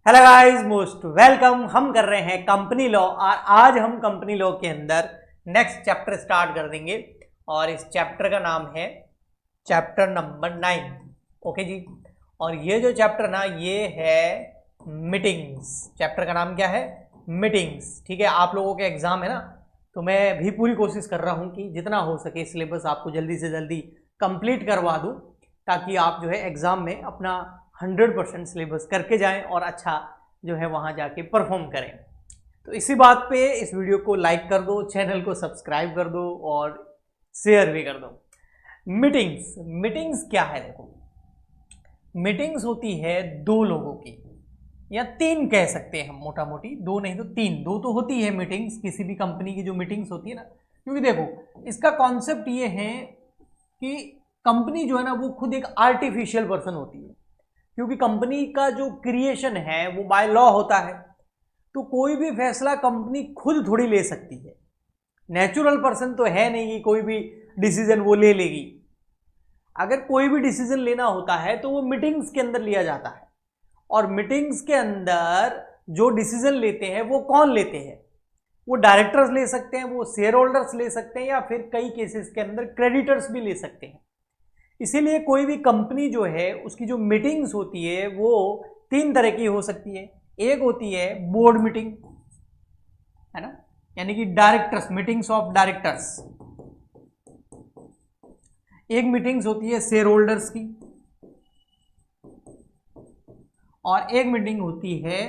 Hello guys, most welcome. हम कर रहे हैं कंपनी लॉ और आज हम कंपनी लॉ के अंदर नेक्स्ट चैप्टर स्टार्ट कर देंगे और इस चैप्टर का नाम है चैप्टर नंबर 9। ओके जी। और ये जो चैप्टर ना ये है मीटिंग्स। चैप्टर का नाम क्या है? मीटिंग्स। ठीक है, आप लोगों के एग्जाम है ना, तो मैं भी पूरी कोशिश कर रहा हूँ कि जितना हो सके सिलेबस आपको जल्दी से जल्दी कंप्लीट करवा दूँ ताकि आप जो है एग्जाम में अपना 100% सिलेबस करके जाएं और अच्छा जो है वहां जाके परफॉर्म करें। तो इसी बात पे इस वीडियो को लाइक कर दो, चैनल को सब्सक्राइब कर दो और शेयर भी कर दो। मीटिंग्स मीटिंग्स क्या है? देखो, मीटिंग्स होती है दो लोगों की या तीन कह सकते हैं हम, मोटा मोटी दो नहीं तो तीन। दो तो होती है मीटिंग्स, किसी भी कंपनी की जो मीटिंग्स होती है ना, क्योंकि देखो इसका कॉन्सेप्ट ये है कि कंपनी जो है ना वो खुद एक आर्टिफिशियल पर्सन होती है, क्योंकि कंपनी का जो क्रिएशन है वो बाय लॉ होता है। तो कोई भी फैसला कंपनी खुद थोड़ी ले सकती है, नेचुरल पर्सन तो है नहीं कि कोई भी डिसीजन वो ले लेगी। अगर कोई भी डिसीजन लेना होता है तो वो मीटिंग्स के अंदर लिया जाता है, और मीटिंग्स के अंदर जो डिसीजन लेते हैं वो कौन लेते हैं? वो डायरेक्टर्स ले सकते हैं, वो शेयर होल्डर्स ले सकते हैं, या फिर कई केसेस के अंदर क्रेडिटर्स भी ले सकते हैं। इसीलिए कोई भी कंपनी जो है उसकी जो मीटिंग्स होती है वो तीन तरह की हो सकती है। एक होती है बोर्ड मीटिंग, है ना, यानी कि डायरेक्टर्स, मीटिंग्स ऑफ डायरेक्टर्स। एक मीटिंग्स होती है शेयर होल्डर्स की, और एक मीटिंग होती है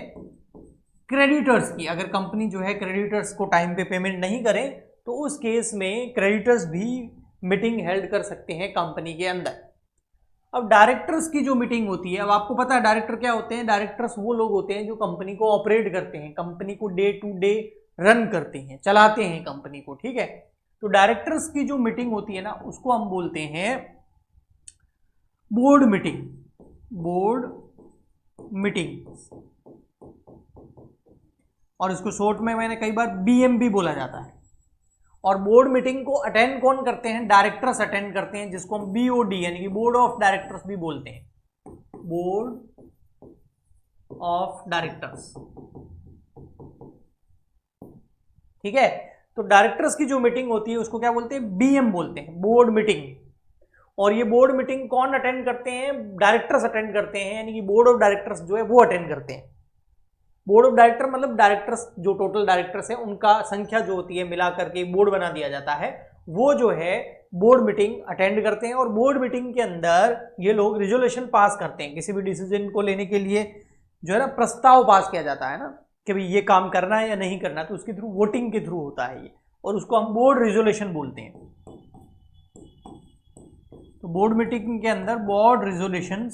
क्रेडिटर्स की। अगर कंपनी जो है क्रेडिटर्स को टाइम पे पेमेंट नहीं करे तो उस केस में क्रेडिटर्स भी मीटिंग हेल्ड कर सकते हैं कंपनी के अंदर। अब डायरेक्टर्स की जो मीटिंग होती है, अब आपको पता है डायरेक्टर क्या होते हैं? डायरेक्टर्स वो लोग होते हैं जो कंपनी को ऑपरेट करते हैं, कंपनी को डे टू डे रन करते हैं, चलाते हैं कंपनी को। ठीक है, तो डायरेक्टर्स की जो मीटिंग होती है ना उसको हम बोलते हैं बोर्ड मीटिंग। बोर्ड मीटिंग, और इसको शॉर्ट में मैंने कई बार बीएम भी बोला जाता है। और बोर्ड मीटिंग को अटेंड कौन करते हैं? डायरेक्टर्स अटेंड करते हैं, जिसको हम बीओडी यानी कि बोर्ड ऑफ डायरेक्टर्स भी बोलते हैं। Board of directors. ठीक है, तो डायरेक्टर्स की जो मीटिंग होती है उसको क्या बोलते हैं? बीएम बोलते हैं, बोर्ड मीटिंग। और ये बोर्ड मीटिंग कौन अटेंड करते हैं? डायरेक्टर्स अटेंड करते हैं, यानी कि बोर्ड ऑफ डायरेक्टर्स जो है वो अटेंड करते हैं। बोर्ड ऑफ डायरेक्टर मतलब डायरेक्टर्स, जो टोटल डायरेक्टर्स हैं उनका संख्या जो होती है मिला करके बोर्ड बना दिया जाता है, वो जो है बोर्ड मीटिंग अटेंड करते हैं। और बोर्ड मीटिंग के अंदर ये लोग रिजोल्यूशन पास करते हैं, किसी भी डिसीजन को लेने के लिए जो है ना प्रस्ताव पास किया जाता है ना कि भाई ये काम करना है या नहीं करना, तो उसके थ्रू, वोटिंग के थ्रू होता है ये, और उसको हम बोर्ड रिजोल्यूशन बोलते हैं। तो बोर्ड मीटिंग के अंदर बोर्ड रिजोल्यूशन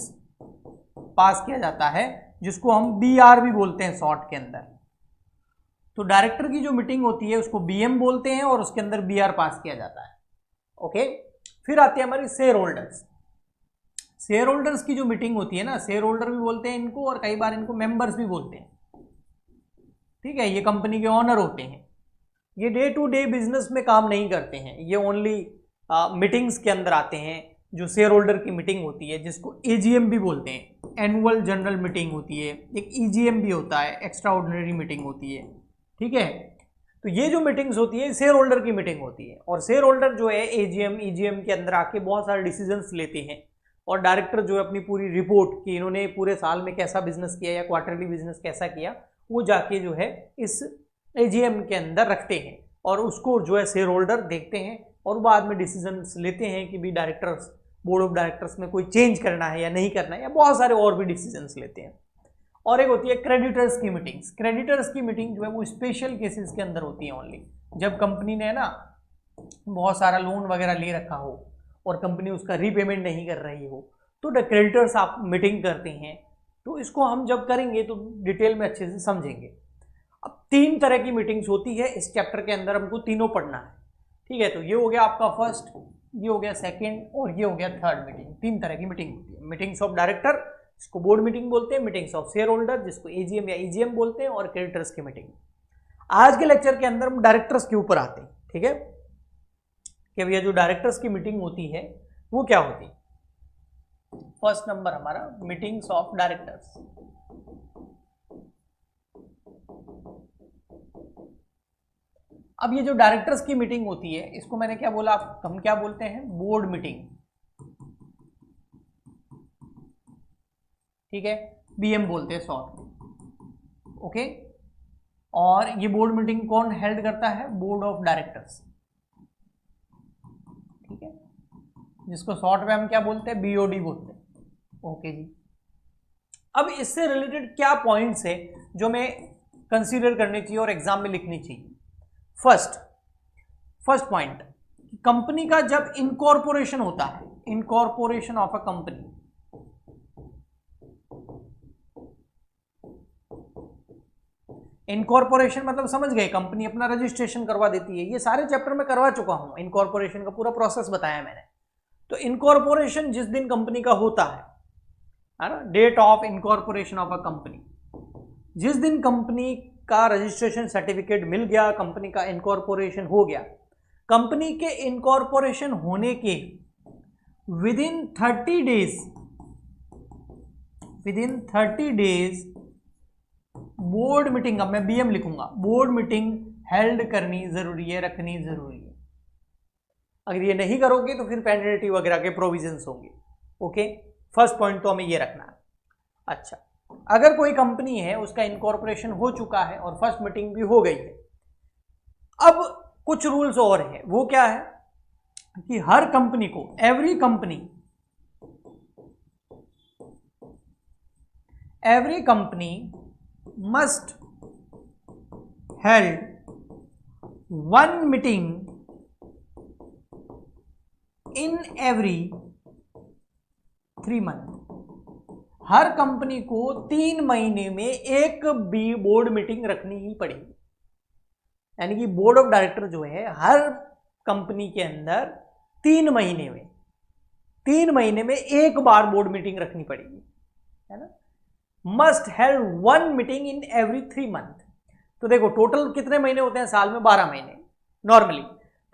पास किया जाता है, जिसको हम बीआर भी बोलते हैं शॉर्ट के अंदर। तो डायरेक्टर की जो मीटिंग होती है उसको बीएम बोलते हैं और उसके अंदर बीआर पास किया जाता है। ओके, फिर आती है हमारी शेयर होल्डर्स। शेयर होल्डर्स की जो मीटिंग होती है ना, शेयर होल्डर भी बोलते हैं इनको, और कई बार इनको मेंबर्स भी बोलते हैं। ठीक है, ये कंपनी के ऑनर होते हैं। ये डे टू डे बिजनेस में काम नहीं करते हैं, ये ओनली मीटिंग्स के अंदर आते हैं। जो शेयर होल्डर की मीटिंग होती है जिसको एजीएम भी बोलते हैं, एनुअल जनरल मीटिंग होती है, एक ईजीएम भी होता है, एक्स्ट्रा ऑर्डिनरी मीटिंग होती है। ठीक है, तो ये जो मीटिंग्स होती है शेयर होल्डर की मीटिंग होती है, और शेयर होल्डर जो है एजीएम ईजीएम के अंदर आके बहुत सारे डिसीजंस लेते हैं, और डायरेक्टर जो है अपनी पूरी रिपोर्ट कि इन्होंने पूरे साल में कैसा बिजनेस किया या क्वार्टरली बिजनेस कैसा किया, वो जाके जो है इस एजीएम के अंदर रखते हैं, और उसको जो है शेयर होल्डर देखते हैं, और बाद में डिसीजन लेते हैं कि भी डायरेक्टर्स, बोर्ड ऑफ डायरेक्टर्स में कोई चेंज करना है या नहीं करना है, या बहुत सारे और भी डिसीजंस लेते हैं। और एक होती है क्रेडिटर्स की मीटिंग्स। क्रेडिटर्स की मीटिंग जो है वो स्पेशल केसेस के अंदर होती है ओनली, जब कंपनी ने ना बहुत सारा लोन वगैरह ले रखा हो और कंपनी उसका रीपेमेंट नहीं कर रही हो, तो क्रेडिटर्स आप मीटिंग करते हैं। तो इसको हम जब करेंगे तो डिटेल में अच्छे से समझेंगे। अब तीन तरह की मीटिंग्स होती है इस चैप्टर के अंदर, हमको तीनों पढ़ना है। ठीक है, तो ये हो गया आपका फर्स्ट, ये हो गया सेकंड, और ये हो गया थर्ड मीटिंग। तीन तरह की मीटिंग होती है। मीटिंग्स ऑफ डायरेक्टर जिसको बोर्ड मीटिंग बोलते हैं, मीटिंग्स ऑफ शेयर होल्डर जिसको एजीएम या ईजीएम बोलते हैं, और क्रेडिटर्स की मीटिंग। आज के लेक्चर के अंदर हम डायरेक्टर्स के ऊपर आते हैं। ठीक है, कि भैया जो डायरेक्टर्स की मीटिंग होती है वो क्या होती है? फर्स्ट नंबर हमारा मीटिंग्स ऑफ डायरेक्टर्स। अब ये जो डायरेक्टर्स की मीटिंग होती है इसको मैंने क्या बोला, हम क्या बोलते हैं, बोर्ड मीटिंग, ठीक है, बीएम बोलते हैं शॉर्ट में, ओके। और ये बोर्ड मीटिंग कौन हेल्ड करता है, बोर्ड ऑफ डायरेक्टर्स, ठीक है, जिसको शॉर्ट में हम क्या बोलते हैं, बीओडी बोलते हैं, ओके जी। अब इससे रिलेटेड क्या पॉइंट्स है जो मैं कंसीडर करनी चाहिए और एग्जाम में लिखनी चाहिए। फर्स्ट पॉइंट, कंपनी का जब इनकॉर्पोरेशन होता है, incorporation of a company, incorporation मतलब समझ गए, कंपनी अपना रजिस्ट्रेशन करवा देती है, ये सारे चैप्टर में करवा चुका हूं, इनकॉर्पोरेशन का पूरा प्रोसेस बताया मैंने। तो इनकॉर्पोरेशन जिस दिन कंपनी का होता है ना, date of incorporation of a company, जिस दिन कंपनी का रजिस्ट्रेशन सर्टिफिकेट मिल गया, कंपनी का इनकॉर्पोरेशन हो गया, कंपनी के इनकॉर्पोरेशन होने के विदिन 30 डेज बोर्ड मीटिंग, अब मैं बीएम लिखूंगा, बोर्ड मीटिंग हेल्ड करनी जरूरी है, रखनी जरूरी है। अगर ये नहीं करोगे तो फिर पेनल्टी वगैरह के प्रोविजंस होंगे, ओके। फर्स्ट पॉइंट तो हमें ये रखना है। अच्छा, अगर कोई कंपनी है उसका इनकॉर्पोरेशन हो चुका है और फर्स्ट मीटिंग भी हो गई है, अब कुछ रूल्स और है, वो क्या है कि हर कंपनी को, every company must held one meeting in every 3 month। Her company को 3 महीने में एक बोर्ड मीटिंग रखनी ही पड़ेगी, यानी कि बोर्ड ऑफ डायरेक्टर जो है हर कंपनी के अंदर 3 महीने में एक बार बोर्ड मीटिंग रखनी पड़ेगी, है ना। Must have 1 meeting in every 3 month. तो देखो टोटल कितने महीने होते हैं साल में, 12 महीने नॉर्मली।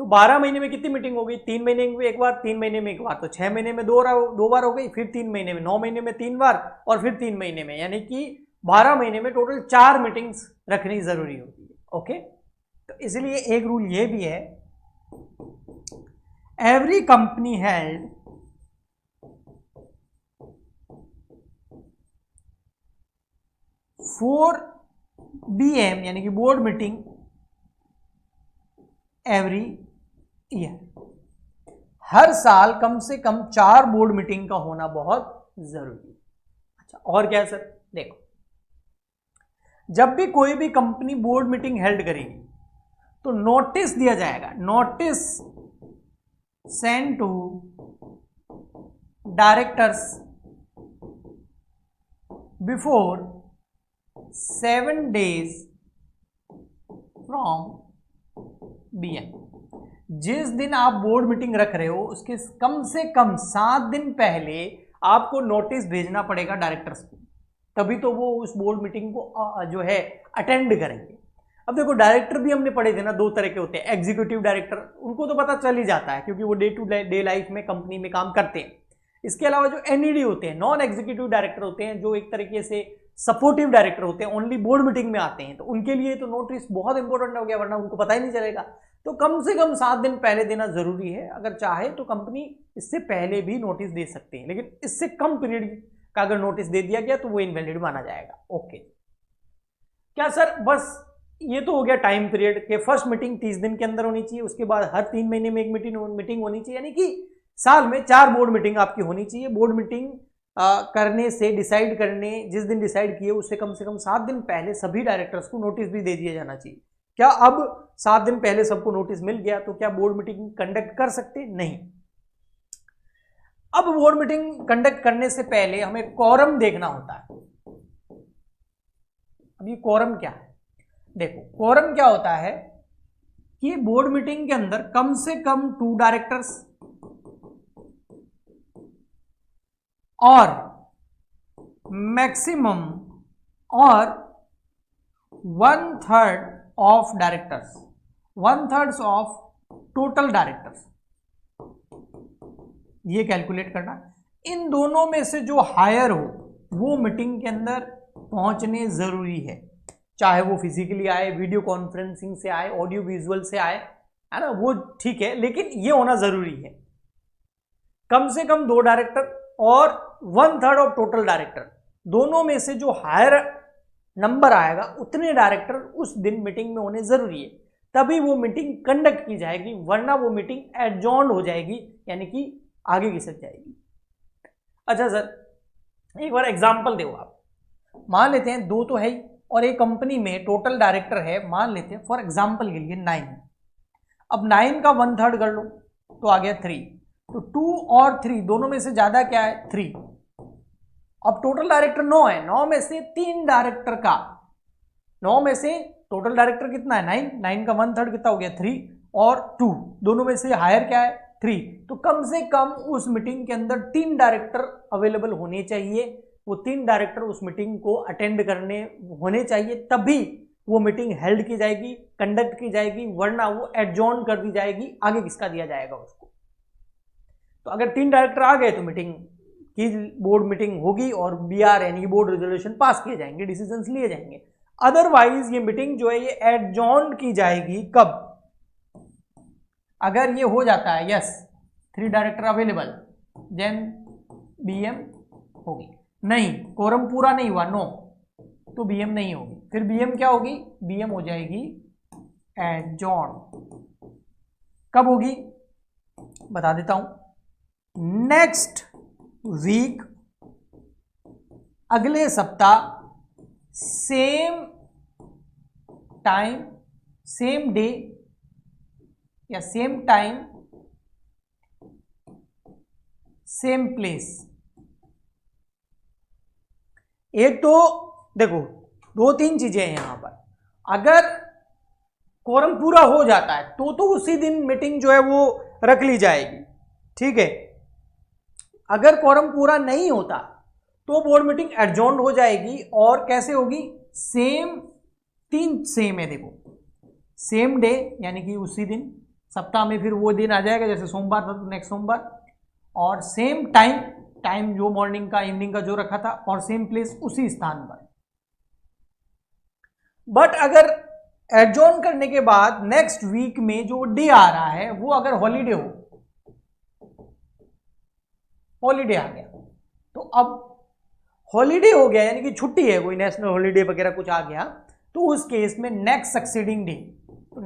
तो 12 महीने में कितनी मीटिंग हो गई, 3 महीने में एक बार, 3 महीने में एक बार, तो 6 महीने में 2 बार हो गई, फिर 3 महीने में, 9 महीने में 3 बार, और फिर 3 महीने में, यानी कि 12 महीने में टोटल 4 मीटिंग्स रखनी जरूरी होती है, ओके। तो इसलिए एक रूल ये भी है, एवरी कंपनी हेल्ड 4 BM यानी कि बोर्ड मीटिंग एवरी ईयर। हर साल कम से कम 4 बोर्ड मीटिंग का होना बहुत जरूरी है। अच्छा, और क्या है सर, देखो जब भी कोई भी कंपनी बोर्ड मीटिंग हेल्ड करेगी तो नोटिस दिया जाएगा, notice send to directors before 7 days from BM। जिस दिन आप बोर्ड मीटिंग रख रहे हो उसके कम से कम 7 दिन पहले आपको नोटिस भेजना पड़ेगा डायरेक्टर्स को, तभी तो वो उस बोर्ड मीटिंग को जो है अटेंड करेंगे। अब देखो डायरेक्टर भी हमने पढ़े थे ना, 2 तरह के होते हैं, एग्जीक्यूटिव डायरेक्टर, उनको तो पता चल ही जाता है क्योंकि वो डे टू डे लाइफ में कंपनी में काम करते हैं। इसके अलावा जो NED होते हैं, नॉन एग्जीक्यूटिव डायरेक्टर होते हैं, जो एक तरीके से सपोर्टिव डायरेक्टर होते हैं, ओनली बोर्ड मीटिंग में आते हैं, तो उनके लिए तो नोटिस बहुत इंपॉर्टेंट हो गया, वरना उनको पता ही नहीं चलेगा। तो कम से कम 7 दिन पहले देना जरूरी है। अगर चाहे तो कंपनी इससे पहले भी नोटिस दे सकती है, लेकिन इससे कम पीरियड का अगर नोटिस दे दिया गया तो वो इनवैलिड माना जाएगा, ओके। क्या सर, बस ये तो हो गया टाइम पीरियड के, फर्स्ट मीटिंग 30 दिन के अंदर होनी चाहिए, उसके बाद हर 3 महीने में एक मीटिंग होनी चाहिए, यानी कि साल में 4 बोर्ड मीटिंग आपकी होनी चाहिए। बोर्ड मीटिंग करने से, डिसाइड करने, जिस दिन डिसाइड किए उससे कम से कम 7 दिन पहले सभी डायरेक्टर्स को नोटिस भी दे दिया जाना चाहिए। क्या अब 7 दिन पहले सबको नोटिस मिल गया तो क्या बोर्ड मीटिंग कंडक्ट कर सकते? नहीं। अब बोर्ड मीटिंग कंडक्ट करने से पहले हमें कोरम देखना होता है। अब ये कोरम क्या है, देखो कोरम क्या होता है कि बोर्ड मीटिंग के अंदर कम से कम 2 डायरेक्टर्स और मैक्सिमम और 1/3 of directors, 1/3 of total directors, ये कैलकुलेट करना। इन दोनों में से जो हायर हो वो मीटिंग के अंदर पहुंचने जरूरी है, चाहे वो फिजिकली आए, वीडियो कॉन्फ्रेंसिंग से आए, ऑडियो विजुअल से आए, है ना, वो ठीक है, लेकिन ये होना जरूरी है कम से कम 2 डायरेक्टर और 1/3 ऑफ टोटल डायरेक्टर, दोनों में से जो हायर नंबर आएगा उतने डायरेक्टर उस दिन मीटिंग में होने जरूरी है, तभी वो मीटिंग कंडक्ट की जाएगी, वरना वो मीटिंग एडजॉर्न हो जाएगी, यानी कि आगे खिसक जाएगी। अच्छा सर एक बार एग्जांपल दो आप, मान लेते हैं 2 तो है ही और एक कंपनी में टोटल डायरेक्टर है, मान लेते हैं फॉर एग्जांपल के लिए 9। अब 9 का 1/3 कर लो तो आ गया 3, तो 2 और 3 दोनों में से ज्यादा क्या है 3। अब टोटल डायरेक्टर 9 है, 9 में से 3 डायरेक्टर का, 9 में से टोटल डायरेक्टर कितना है 9, 9 का 1/3 कितना हो गया 3 और 2, दोनों में से हायर क्या है 3, तो कम से कम उस मीटिंग के अंदर 3 डायरेक्टर अवेलेबल होने चाहिए, वो 3 डायरेक्टर उस मीटिंग को अटेंड करने होने चाहिए, तभी वो मीटिंग हेल्ड की जाएगी, कंडक्ट की जाएगी, वरना वो एडजॉर्न कर दी जाएगी, आगे किसका दिया जाएगा उसको। तो अगर 3 डायरेक्टर आ गए तो मीटिंग की बोर्ड मीटिंग होगी और BR यानी कि बोर्ड रेजोल्यूशन पास किए जाएंगे, डिसीजंस लिए जाएंगे। अदरवाइज ये मीटिंग जो है ये एडजॉर्न की जाएगी कब, अगर ये हो जाता है yes 3 director available then BM होगी, नहीं कोरम पूरा नहीं हुआ नो तो BM नहीं होगी, फिर BM क्या होगी, BM हो जाएगी एडजॉर्न। कब होगी बता देता हूं, नेक्स्ट वीक, अगले सप्ताह, सेम टाइम सेम डे या सेम टाइम सेम प्लेस। एक तो देखो 2-3 चीजें हैं यहां पर, अगर कोरम पूरा हो जाता है तो उसी दिन मीटिंग जो है वो रख ली जाएगी, ठीक है। अगर कोरम पूरा नहीं होता तो बोर्ड मीटिंग एडजॉर्न हो जाएगी, और कैसे होगी, सेम 3 सेम है देखो, सेम डे यानी कि उसी दिन, सप्ताह में फिर वो दिन आ जाएगा, जैसे सोमवार था तो नेक्स्ट सोमवार, और सेम टाइम जो मॉर्निंग का इवनिंग का जो रखा था, और सेम प्लेस उसी स्थान पर। बट अगर एडजॉर्न करने के बाद नेक्स्ट वीक में जो डे आ रहा है वो अगर हॉलीडे हो, हॉलीडे आ गया, तो अब हॉलीडे हो गया यानी कि छुट्टी है, कोई नेशनल हॉलीडे वगैरह कुछ आ गया, तो उस केस में नेक्स्ट सक्सीडिंग डे, तो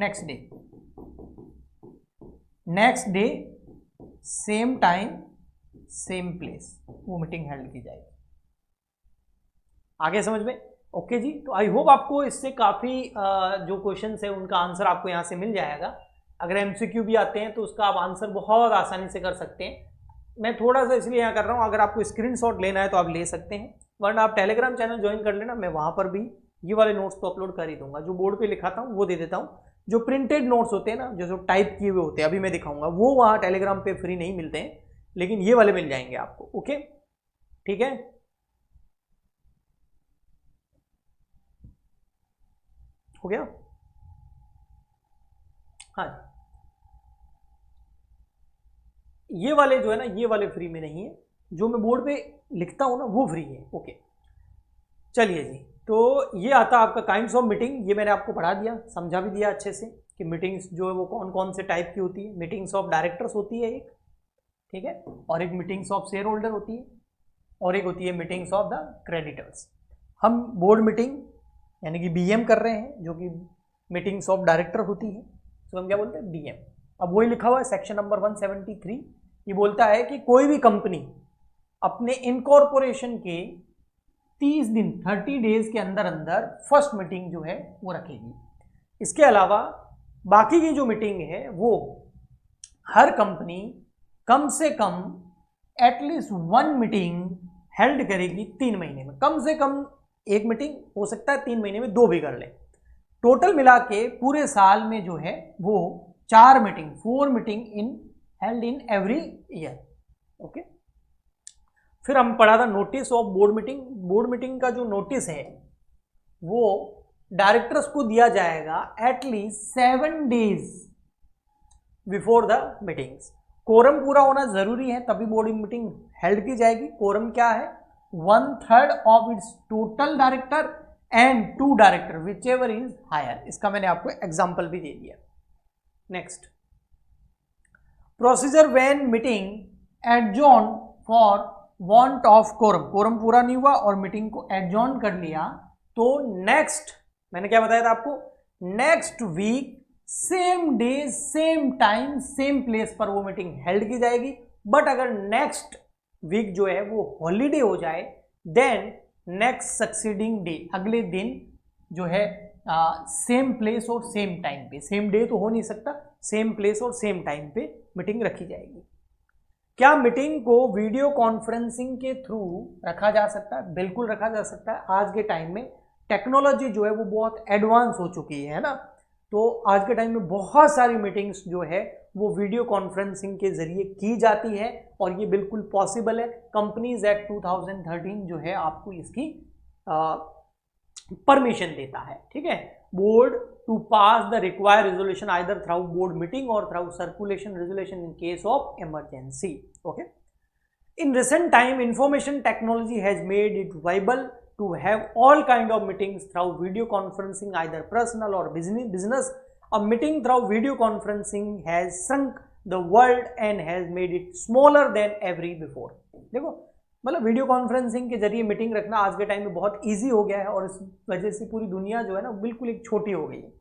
next day same time same place वो मीटिंग हेल्ड की जाएगी। आगे समझ में? ओके जी, तो आई होप आपको इससे काफ़ी जो क्वेश्चंस है उनका आंसर आपको यहाँ से मिल जाएगा। अगर MCQ भी आते हैं तो उसका आप आंसर बहुत आसानी से कर सकते हैं। मैं थोड़ा सा इसलिए यहाँ कर रहा हूँ, अगर आपको स्क्रीनशॉट लेना है तो आप ले सकते हैं, वरना आप टेलीग्राम चैनल ज्वाइन कर लेना, मैं वहाँ पर भी ये वाले नोट्स तो अपलोड कर ही दूंगा, जो बोर्ड पे लिखाता हूँ वो दे देता हूँ, जो प्रिंटेड नोट्स होते हैं ना, जो टाइप किए हुए होते हैं, अभी मैं दिखाऊंगा, वो वहाँ टेलीग्राम पे फ्री नहीं मिलते हैं, लेकिन ये वाले मिल जाएंगे आपको। ओके ठीक है, हो गया? हाँ, ये वाले जो है ना, ये वाले फ्री में नहीं है, जो मैं बोर्ड पे लिखता हूँ ना वो फ्री है। ओके चलिए जी, तो ये आता आपका काइंड्स ऑफ मीटिंग, ये मैंने आपको पढ़ा दिया, समझा भी दिया अच्छे से कि मीटिंग्स जो है वो कौन कौन से टाइप की होती है। मीटिंग्स ऑफ डायरेक्टर्स होती है एक, ठीक है, और एक मीटिंग्स ऑफ शेयर होल्डर होती है, और एक होती है मीटिंग्स ऑफ द क्रेडिटर्स। हम बोर्ड मीटिंग यानी कि BM कर रहे हैं, जो कि मीटिंग्स ऑफ डायरेक्टर होती है, तो हम क्या बोलते हैं BM। अब वही लिखा हुआ है सेक्शन नंबर 173, ये बोलता है कि कोई भी कंपनी अपने इनकॉर्पोरेशन के 30 दिन 30 डेज के अंदर अंदर फर्स्ट मीटिंग जो है वो रखेगी। इसके अलावा बाकी की जो मीटिंग है वो हर कंपनी कम से कम एटलीस्ट 1 मीटिंग हेल्ड करेगी 3 महीने में, कम से कम 1 मीटिंग, हो सकता है 3 महीने में 2 भी कर ले। टोटल मिला के पूरे साल में जो है वो 4 meeting 4 meeting held in every year. Okay, फिर हम पढ़ा था notice of board meeting. Board meeting का जो नोटिस है वो डायरेक्टर्स को दिया जाएगा at least 7 days before the meetings. Quorum पूरा होना जरूरी है तभी बोर्ड मीटिंग हेल्ड की जाएगी। कोरम क्या है? 1/3 of its total director and 2 director whichever is higher. इसका मैंने आपको एग्जाम्पल भी दे दिया। Next, procedure when meeting adjourn for want of quorum, quorum पूरा नहीं हुआ और मीटिंग को एडजॉर्न कर लिया, तो नेक्स्ट, मैंने क्या बताया था आपको, next week same day same time same place पर वो मीटिंग हेल्ड की जाएगी। बट अगर नेक्स्ट वीक जो है वो हॉलीडे हो जाए, देन नेक्स्ट सक्सीडिंग डे, अगले दिन जो है सेम प्लेस और सेम टाइम पे, सेम डे तो हो नहीं सकता, सेम प्लेस और सेम टाइम पे मीटिंग रखी जाएगी। क्या मीटिंग को वीडियो कॉन्फ्रेंसिंग के थ्रू रखा जा सकता है? बिल्कुल रखा जा सकता है। आज के टाइम में टेक्नोलॉजी जो है वो बहुत एडवांस हो चुकी है ना, तो आज के टाइम में बहुत सारी मीटिंग्स जो है वो वीडियो कॉन्फ्रेंसिंग के जरिए की जाती है और ये बिल्कुल पॉसिबल है। कंपनीज एक्ट 2013 जो है आपको इसकी परमिशन देता है, ठीक है। Board to pass the required resolution either through board meeting or through circulation resolution in case of emergency. Okay, in recent time information technology has made it viable to have all kind of meetings through video conferencing, either personal or business. A meeting through video conferencing has shrunk the world and has made it smaller than ever before. देखो, मतलब video conferencing के जरिए meeting रखना आज के time में बहुत easy हो गया है और इस वजह से पूरी दुनिया जो है ना बिल्कुल एक छोटी हो गई है।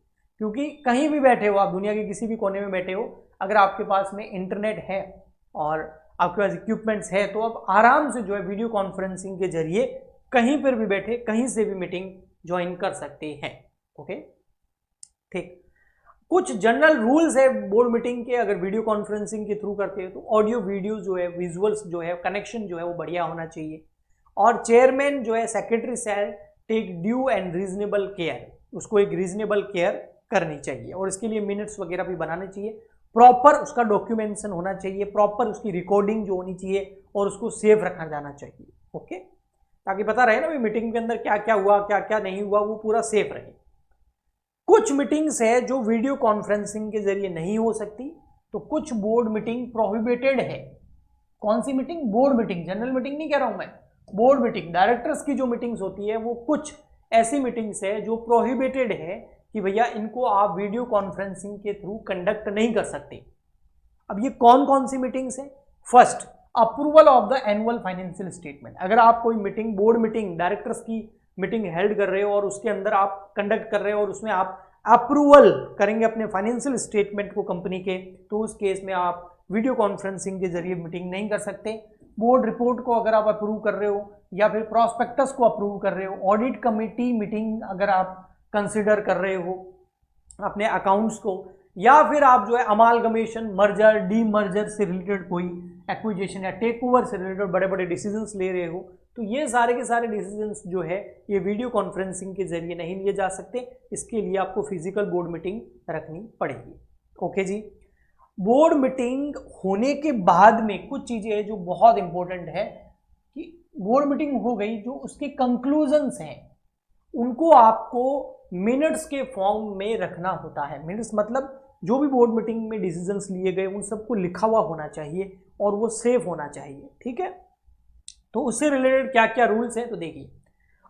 क्योंकि कहीं भी बैठे हो आप, दुनिया के किसी भी कोने में बैठे हो, अगर आपके पास में इंटरनेट है और आपके पास इक्विपमेंट्स है, तो आप आराम से जो है वीडियो कॉन्फ्रेंसिंग के जरिए कहीं पर भी बैठे कहीं से भी मीटिंग ज्वाइन कर सकते हैं। ओके, ठीक। कुछ जनरल रूल्स है बोर्ड मीटिंग के, अगर वीडियो कॉन्फ्रेंसिंग के थ्रू करते हैं तो ऑडियो वीडियो जो है, विजुअल्स जो है, कनेक्शन जो है वो बढ़िया होना चाहिए। और चेयरमैन जो है, secretary shall take due and reasonable care, उसको एक रीजनेबल केयर करनी चाहिए और इसके लिए मिनट्स वगैरह भी बनाने चाहिए। प्रॉपर उसका डॉक्यूमेंटेशन होना चाहिए, प्रॉपर उसकी रिकॉर्डिंग जो होनी चाहिए और उसको सेव रखा जाना चाहिए। ओके, ताकि पता रहे ना भी मीटिंग के अंदर क्या क्या हुआ, क्या क्या नहीं हुआ, वो पूरा सेफ रहे। कुछ मीटिंग्स है जो वीडियो कॉन्फ्रेंसिंग के जरिए नहीं हो सकती, तो कुछ बोर्ड मीटिंग प्रोहिबिटेड है। कौन सी meeting? Board meeting, general meeting नहीं कह रहा हूं मैं, बोर्ड मीटिंग, डायरेक्टर्स की जो मीटिंग्स होती है वो कुछ ऐसी मीटिंग्स है जो प्रोहिबिटेड है कि भैया इनको आप वीडियो कॉन्फ्रेंसिंग के थ्रू कंडक्ट नहीं कर सकते। अब ये कौन कौन सी मीटिंग्स है? First, approval of the annual financial statement. अगर आप कोई मीटिंग, बोर्ड मीटिंग, डायरेक्टर्स की मीटिंग हेल्ड कर रहे हो और उसके अंदर आप कंडक्ट कर रहे हो और उसमें आप अप्रूवल करेंगे अपने फाइनेंशियल स्टेटमेंट को कंपनी के, तो उस केस में आप वीडियो कॉन्फ्रेंसिंग के जरिए मीटिंग नहीं कर सकते। बोर्ड रिपोर्ट को अगर आप अप्रूव कर रहे हो या फिर प्रॉस्पेक्टस को अप्रूव कर रहे हो, ऑडिट कमेटी मीटिंग अगर आप कंसिडर कर रहे हो अपने अकाउंट्स को, या फिर आप जो है अमालगमेशन, मर्जर, डी मर्जर से रिलेटेड कोई एक्विजिशन या टेक ओवर से रिलेटेड बड़े बड़े डिसीजंस ले रहे हो, तो ये सारे के सारे डिसीजंस जो है ये वीडियो कॉन्फ्रेंसिंग के जरिए नहीं लिए जा सकते। इसके लिए आपको फिजिकल बोर्ड मीटिंग रखनी पड़ेगी। ओके जी, बोर्ड मीटिंग होने के बाद में कुछ चीजें हैं जो बहुत इंपॉर्टेंट है कि बोर्ड मीटिंग हो गई, जो उसके कंक्लूजन्स हैं उनको आपको मिनट्स के फॉर्म में रखना होता है। मिनट्स मतलब जो भी बोर्ड मीटिंग में डिसीजंस लिए गए उन सबको लिखा हुआ होना चाहिए और वो सेफ होना चाहिए, ठीक है। तो उससे रिलेटेड क्या क्या रूल्स हैं तो देखिए,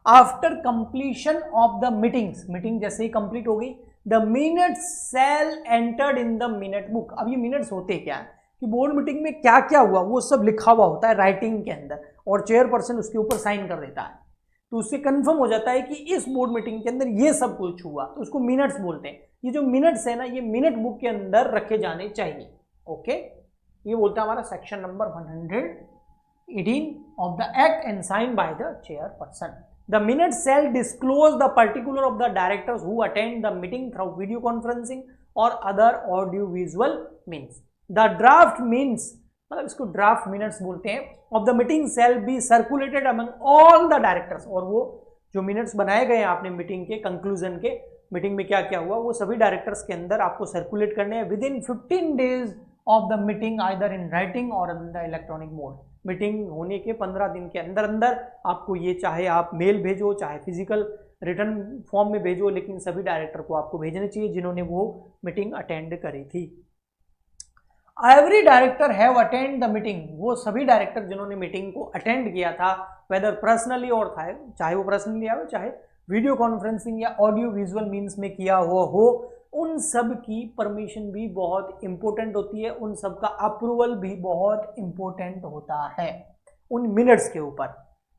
after completion of the meetings, meeting जैसे ही कंप्लीट हो गई, the minutes shall entered in the minute book. अब ये मिनट्स होते क्या है कि बोर्ड मीटिंग में क्या क्या हुआ वो सब लिखा हुआ होता है राइटिंग के अंदर और चेयरपर्सन उसके ऊपर साइन कर देता है, तो उससे कंफर्म हो जाता है कि इस बोर्ड मीटिंग के अंदर ये सब कुछ हुआ, तो उसको मिनट्स बोलते हैं। ये जो मिनट्स है ना, ये मिनट बुक के अंदर रखे जाने चाहिए। ओके, ये बोलता है हमारा section number 118 of the act and sign by the chairperson. The minutes shall disclose the particular of the directors who attend the meeting through video conferencing or other audio visual means. The draft means, मतलब इसको draft minutes बोलते हैं, of the meeting shall be circulated among all the directors। और वो जो minutes बनाए गए हैं आपने मीटिंग के कंक्लूजन के, मीटिंग में क्या क्या हुआ, वो सभी डायरेक्टर्स के अंदर आपको सर्कुलेट करने हैं within 15 days of the meeting, either in writing or in the electronic mode. Meeting होने के 15 दिन के अंदर अंदर आपको ये, चाहे आप मेल भेजो चाहे फिजिकल रिटर्न फॉर्म में भेजो, लेकिन सभी डायरेक्टर को आपको भेजने चाहिए जिन्होंने वो मीटिंग अटेंड करी थी। Every director have attend the meeting, वो सभी डायरेक्टर जिन्होंने मीटिंग को अटेंड किया था, वेदर पर्सनली और चाहे वो पर्सनली आए चाहे वीडियो कॉन्फ्रेंसिंग या ऑडियो विजुअल मीन्स में किया हुआ हो, उन सब की परमिशन भी बहुत इंपॉर्टेंट होती है, उन सब का अप्रूवल भी बहुत इंपॉर्टेंट होता है उन मिनट्स के ऊपर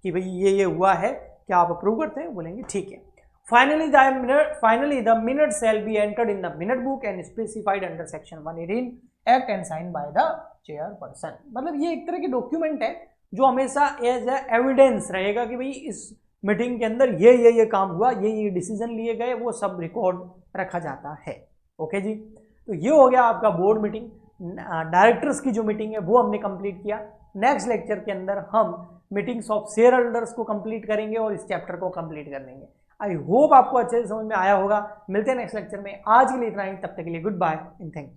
कि भाई ये हुआ है, क्या आप अप्रूव करते हैं? बोलेंगे ठीक है। Finally the minute shall be entered in the minute book and specified under section 118 act and sign by the chairperson. मतलब ये एक तरह की डॉक्यूमेंट है जो हमेशा एज ए एविडेंस रहेगा कि भाई इस मीटिंग के अंदर ये काम हुआ, ये डिसीजन लिए गए, वो सब रिकॉर्ड रखा जाता है। ओके जी, तो ये हो गया आपका बोर्ड मीटिंग। डायरेक्टर्स की जो मीटिंग है वो हमने कंप्लीट किया। नेक्स्ट लेक्चर के अंदर हम मीटिंग्स ऑफ शेयर होल्डर्स को कंप्लीट करेंगे और इस चैप्टर को कंप्लीट कर देंगे। आई होप आपको अच्छे से समझ में आया होगा। मिलते हैं नेक्स्ट लेक्चर में। आज के लिए इतना ही, तब तक के लिए goodbye and thank you.